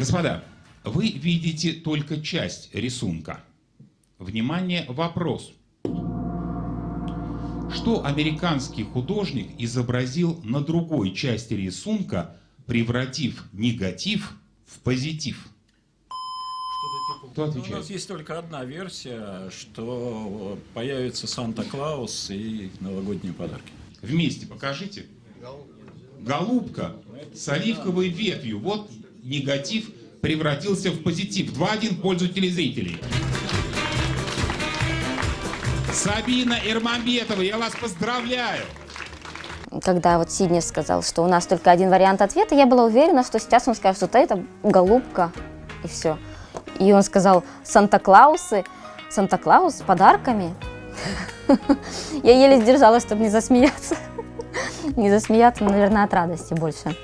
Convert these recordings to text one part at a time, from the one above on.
Господа, вы видите только часть рисунка. Внимание, вопрос. Что американский художник изобразил на другой части рисунка, превратив негатив в позитив? Кто отвечает? У нас есть только одна версия, что появится Санта-Клаус и новогодние подарки. Вместе покажите. Голубка с оливковой ветвью. Вот негатив превратился в позитив. 2-1 в пользу телезрителей. Сабина Эрмамбетова, я вас поздравляю. Когда вот Сиднев сказал, что у нас только один вариант ответа, я была уверена, что сейчас он скажет, что это голубка, и все. И он сказал Санта-Клаусы, Санта-Клаус с подарками. Я еле сдержалась, чтобы не засмеяться. Не засмеяться, наверное, от радости больше.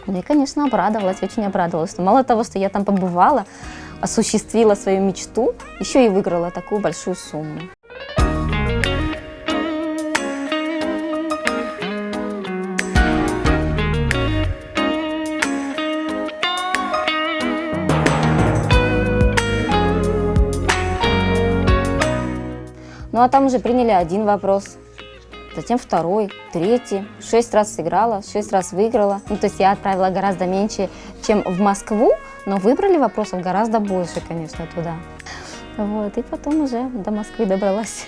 Ну и, конечно, обрадовалась, очень обрадовалась. Что мало того, что я там побывала, осуществила свою мечту, еще и выиграла такую большую сумму. Ну а там уже приняли один вопрос, затем второй, третий. 6 раз сыграла, 6 раз выиграла. Ну, то есть я отправила гораздо меньше, чем в Москву, но выбрали вопросов гораздо больше, конечно, туда. Вот, и потом уже до Москвы добралась.